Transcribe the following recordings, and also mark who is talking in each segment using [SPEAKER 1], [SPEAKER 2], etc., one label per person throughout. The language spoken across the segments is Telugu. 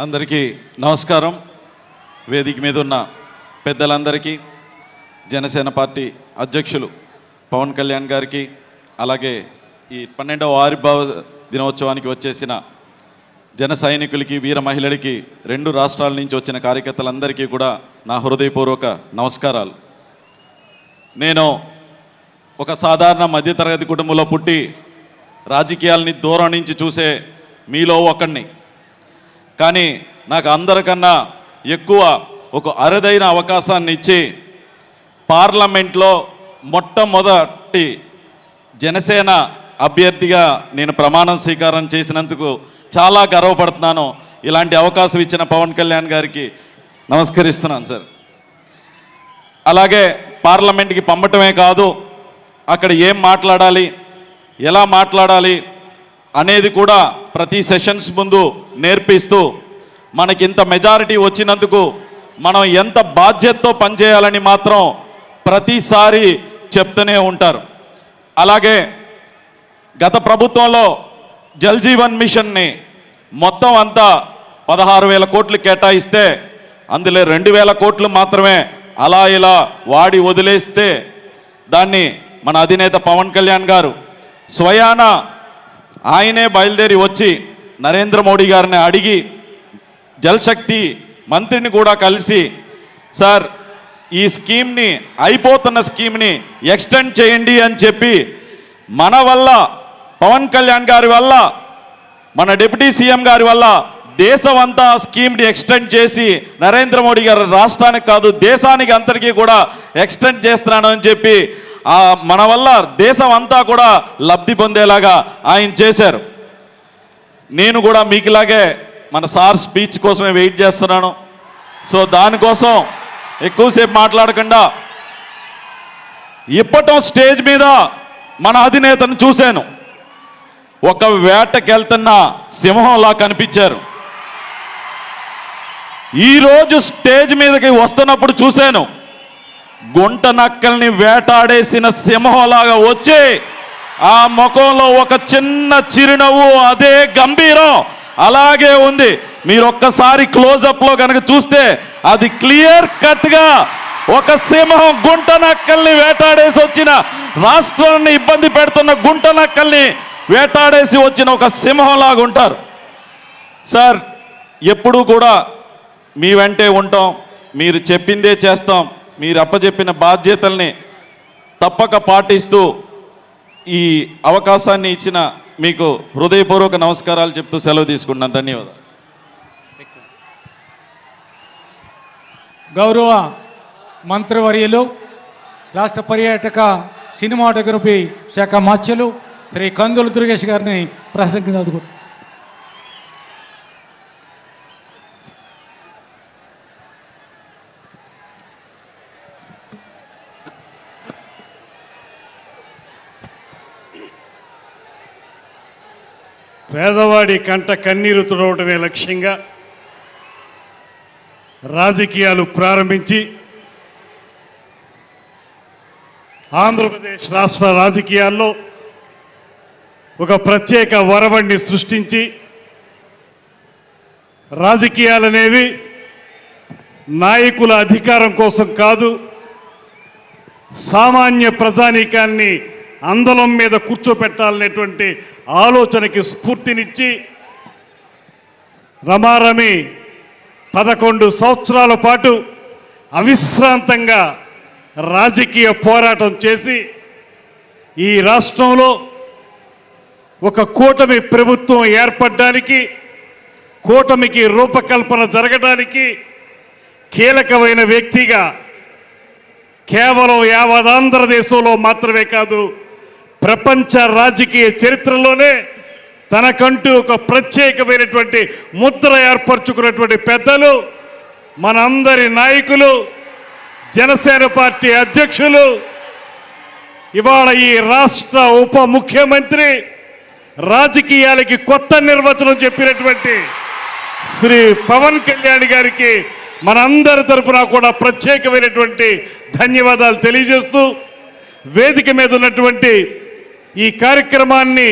[SPEAKER 1] అందరికీ నమస్కారం. వేదిక మీద ఉన్న పెద్దలందరికీ, జనసేన పార్టీ అధ్యక్షులు పవన్ కళ్యాణ్ గారికి, అలాగే ఈ 12వ ఆవిర్భావ దినోత్సవానికి వచ్చేసిన జన సైనికులకి, వీర మహిళలకి, 2 రాష్ట్రాల నుంచి వచ్చిన కార్యకర్తలందరికీ కూడా నా హృదయపూర్వక నమస్కారాలు. నేను ఒక సాధారణ మధ్యతరగతి కుటుంబంలో పుట్టి రాజకీయాలని దూరం నుంచి చూసే మీలో ఒకడిని. కానీ నాకు అందరికన్నా ఎక్కువ ఒక అరుదైన అవకాశాన్ని ఇచ్చి పార్లమెంట్లో మొట్టమొదటి జనసేన అభ్యర్థిగా నేను ప్రమాణం స్వీకారం చేసినందుకు చాలా గర్వపడుతున్నాను. ఇలాంటి అవకాశం ఇచ్చిన పవన్ కళ్యాణ్ గారికి నమస్కరిస్తున్నాను సార్. అలాగే పార్లమెంట్కి పంపటమే కాదు, అక్కడ ఏం మాట్లాడాలి, ఎలా మాట్లాడాలి అనేది కూడా ప్రతి సెషన్స్ ముందు నేర్పిస్తూ మనకింత మెజారిటీ వచ్చినందుకు మనం ఎంత బాధ్యతతో పనిచేయాలని మాత్రం ప్రతిసారి చెప్తూనే ఉంటారు. అలాగే గత ప్రభుత్వంలో జల్ జీవన్ మిషన్ని మొత్తం అంతా 16,000 కోట్లు కేటాయిస్తే అందులో 2,000 కోట్లు మాత్రమే అలా ఇలా వాడి వదిలేస్తే దాన్ని మన అధినేత పవన్ కళ్యాణ్ గారు స్వయాన ఆయనే బయలుదేరి వచ్చి నరేంద్ర మోడీ గారిని అడిగి జలశక్తి మంత్రిని కూడా కలిసి, సార్ ఈ స్కీమ్ని, అయిపోతున్న స్కీమ్ని ఎక్స్టెండ్ చేయండి అని చెప్పి మన వల్ల, పవన్ కళ్యాణ్ గారి వల్ల, మన డిప్యూటీ సీఎం గారి వల్ల దేశం అంతా స్కీమ్ని ఎక్స్టెండ్ చేసి నరేంద్ర మోడీ గారు రాష్ట్రానికి కాదు దేశానికి అందరికీ కూడా ఎక్స్టెండ్ చేస్తున్నాను అని చెప్పి మన వల్ల దేశం అంతా కూడా లబ్ధి పొందేలాగా ఆయన చేశారు. నేను కూడా మీకులాగే మన సార్ స్పీచ్ కోసమే వెయిట్ చేస్తున్నాను. సో దానికోసం ఎక్కువసేపు మాట్లాడకుండా ఇప్పటం స్టేజ్ మీద మన అధినేతను చూశాను. ఒక వేటకెళ్తున్న సింహంలా కనిపించారు. ఈరోజు స్టేజ్ మీదకి వస్తున్నప్పుడు చూశాను, గుంట నక్కల్ని వేటాడేసిన సింహంలాగా వచ్చి ఆ ముఖంలో ఒక చిన్న చిరునవ్వు, అదే గంభీరం అలాగే ఉంది. మీరు ఒక్కసారి క్లోజప్లో కనుక చూస్తే అది క్లియర్ కట్గా ఒక సింహం గుంట నక్కల్ని వేటాడేసి వచ్చిన, రాష్ట్రాన్ని ఇబ్బంది పెడుతున్న గుంట నక్కల్ని వేటాడేసి వచ్చిన ఒక సింహంలాగా ఉంటారు. సార్ ఎప్పుడూ కూడా మీ వెంటే ఉంటాం, మీరు చెప్పిందే చేస్తాం, మీరు అప్పచెప్పిన బాధ్యతల్ని తప్పక పాటిస్తూ ఈ అవకాశాన్ని ఇచ్చిన మీకు హృదయపూర్వక నమస్కారాలు చెప్తూ సెలవు తీసుకుంటున్నాను. ధన్యవాదాలు.
[SPEAKER 2] గౌరవ మంత్రివర్యులు, రాష్ట్ర పర్యాటక సినిమాటోగ్రఫీ శాఖ మాత్యులు శ్రీ కందుల దుర్గేష్ గారిని ప్రసంగించదు.
[SPEAKER 3] పేదవాడి కంట కన్నీరు తుడవటమే లక్ష్యంగా రాజకీయాలు ప్రారంభించి ఆంధ్రప్రదేశ్ రాష్ట్ర రాజకీయాల్లో ఒక ప్రత్యేక వరవడిని సృష్టించి, రాజకీయాలనేవి నాయకుల అధికారం కోసం కాదు, సామాన్య ప్రజానీకాన్ని అందలం మీద కూర్చోపెట్టాలనేటువంటి ఆలోచనకి స్ఫూర్తినిచ్చి రమారమి 11 సంవత్సరాల పాటు అవిశ్రాంతంగా రాజకీయ పోరాటం చేసి ఈ రాష్ట్రంలో ఒక కూటమి ప్రభుత్వం ఏర్పడడానికి, కూటమికి రూపకల్పన జరగడానికి కీలకమైన వ్యక్తిగా కేవలం యావత్ ఆంధ్రదేశంలో మాత్రమే కాదు, ప్రపంచ రాజకీయ చరిత్రలోనే తనకంటూ ఒక ప్రత్యేకమైనటువంటి ముద్ర ఏర్పరచుకున్నటువంటి పెద్దలు, మనందరి నాయకులు, జనసేన పార్టీ అధ్యక్షులు, ఇవాళ ఈ రాష్ట్ర ఉప ముఖ్యమంత్రి, రాజకీయాలకి కొత్త నిర్వచనం చెప్పినటువంటి శ్రీ పవన్ కళ్యాణ్ గారికి మనందరి తరఫున కూడా ప్రత్యేకమైనటువంటి ధన్యవాదాలు తెలియజేస్తూ, వేదిక మీద ఉన్నటువంటి ఈ కార్యక్రమాన్ని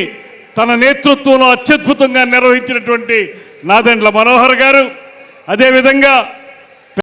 [SPEAKER 3] తన నేతృత్వంలో అత్యద్భుతంగా నిర్వహించినటువంటి నాదెండ్ల మనోహర్ గారు, అదేవిధంగా